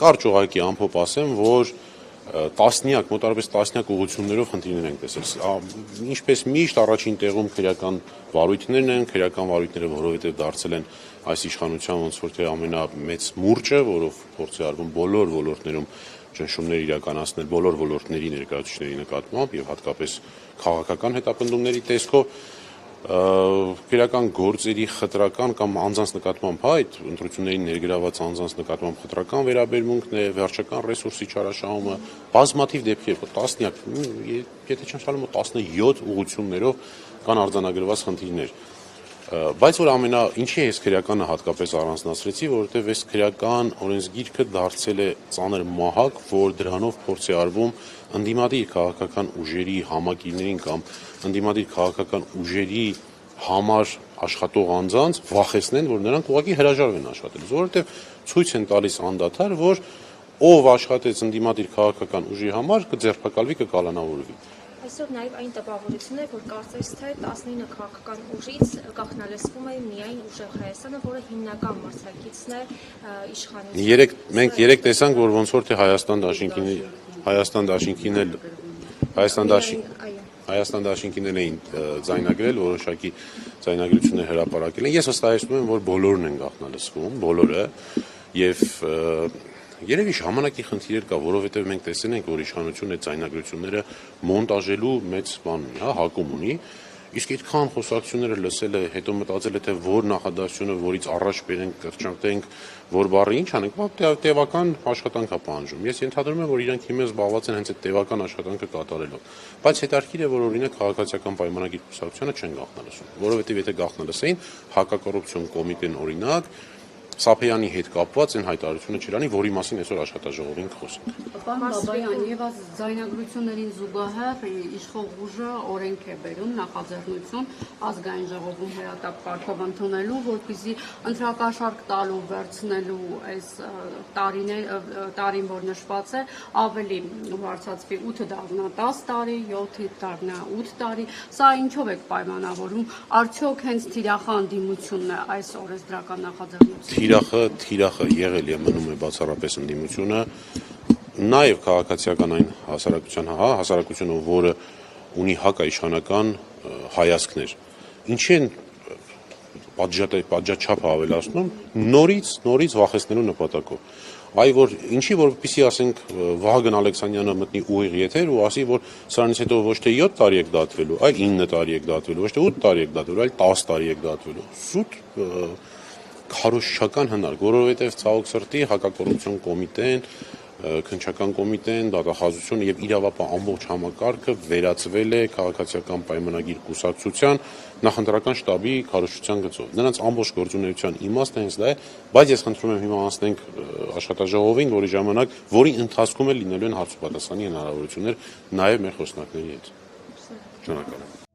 կարճ ուղղակի ամփոփ ասեմ, որ մոտարապես տասնյակ ուղղություններով խնդիրներ ենք տեսել։ Ինչպես միշտ առաջին տեղում քրեական վարույթներն են, քրեական վարույթները, որովհետև դարձել են այս իշխանության ոնց որ թե ամենամեծ մուրճը, որով փորձ է արվում բոլոր ոլորտներում ճնշումներ իրականացնել բոլոր ոլորտների ներկայացուցիչների նկատմամբ եւ հատկապես քաղաքական հետապնդումների տեսքով քրեական գործերի խտրական կամ անձանց նկատմամբ այդ ընտրություններին ներգրաված անձանց նկատմամբ խտրական վերաբերմունքն է, վերջական ռեսուրսի չարաշահումը, բազմաթիվ դեպքեր, տասնյակ, եթե չեմ սխալվում, 17 ուղղություններով կան արձանագրված խնդիրներ։ Բայց որ ինչի ես քրեականը հատկապես առանձնացրեցի, որովհետև այս քրեական օրենսգիրքը դարձել է ծանր մահակ, որ դրանով փորձ է արվում ընդդիմադիր քաղաքական ուժերի համակիրներին կամ ընդդիմադիր քաղաքական ուժերի համար աշխատող անձանց վախեցնեն, որ նրանք ուղղակի հրաժարվեն աշխատելուց, որովհետև ցույց են տալիս անդադար, որ ով աշխատեց ընդդիմադիր քաղաքական ուժի համար կձերբակալվի, կկալանավորվի։ Այսօր նաև այն տպավորությունն է, որ կարծես թե 19 քաղաքական ուժից գաղտնալսվում է միայն Ուժեղ Հայաստանը, որը հիմնական մրցակիցն է իշխանության։ Մենք երեք տեսանք, որ ոնց որ թե Հայաստան դաշինքին էին ձայնագրել, որոշակի ձայնագրություններ հրապարակել են։ Ես վստահեցնում եմ, որ բոլորն են գաղտնալսվում, բոլորը, եւ երևի ժամանակի խնդիր կա, որովհետև մենք տեսել ենք, որ իշխանությունը այդ ձայնագրությունները մոնտաժելու մեծ բան ունի, հակում ունի, իսկ այդքան խոսակցությունները լսել է, հետո մտածել է, թե որ նախադասությունը, որից առաջ բերենք, կրճատենք, որ բառը ինչ անենք, տևական աշխատանք է պահանջում։ Ես ենթադրում եմ, որ իրանք հիմա զբաղված են հենց այդ տևական աշխատանքը կատարելով։ Բայց հետաքրքիր է, որ օրինակ քաղաքացիական պայմանագիր կուսակցությունը չեն գաղտնալսում, որովհետև եթե գաղտնալսեին, հակակոռուպցիոն կոմիտեն օրինակ Սափեյանի հետ կապված այն հայտարարությունը չլանի, որի մասին այսօր աշխատաժողովին խոսենք։ Պարոն Բաբայան, եւ այս ձայնագրություններին զուգահեռ իշխող ուժը օրենք է բերում նախաձեռնություն ազգային ժողովում հրատապ կարգով ընդունելու, որպեսզի ընտրակաշարք տալու վերցնելու այս տարին, որ նշված է, ավելի բարձրացվի 8 դառնա 10 տարի, 7 դառնա 8 տարի։ Սա ինչով է պայմանավորում։ Արդյոք հենց թիրախի անդիմությունն է այս օրենսդրական նախաձեռնությունը։ Թիրախը եղել է մնում է բացառապես ընդդիմությունը, նաև քաղաքացիական այն հասարակությունը, որը ունի հակաիշխանական հայացքներ։ Ինչի են պատժաչափը ավելացնում նորից վախեցնելու նպատակով։ Ինչի որպեսզի ասենք Վահագն Ալեքսանյանը մտնի ուղիղ եթեր ու ասի, որ սրանից հետո ոչ թե 7 տարի եք դատվելու, այլ 9 տարի եք դատվելու, ոչ թե 8 տարի եք դատվելու, այլ 10 տարի եք դատվելու։ Սուտ քարոզչական հնարք, որովհետև ցավոք սրտի հակակոռուպցիոն կոմիտեն, քննչական կոմիտեն, դատախազությունը եւ իրավապահ ամբողջ համակարգը վերածվել է քաղաքացիական պայմանագիր կուսակցության նախընտրական շտաբի քարոզչության գծով։ Նրանց ամբողջ գործունեության իմաստը հենց դա է, բայց ես խնդրում եմ հիմա անցնենք աշխատաժողովին, որի ընթացքում էլ լինելու են հարց ու պատասխանի հնարավորություններ նաեւ մեր խոսնակների հետ։ Շնորհակալ եմ։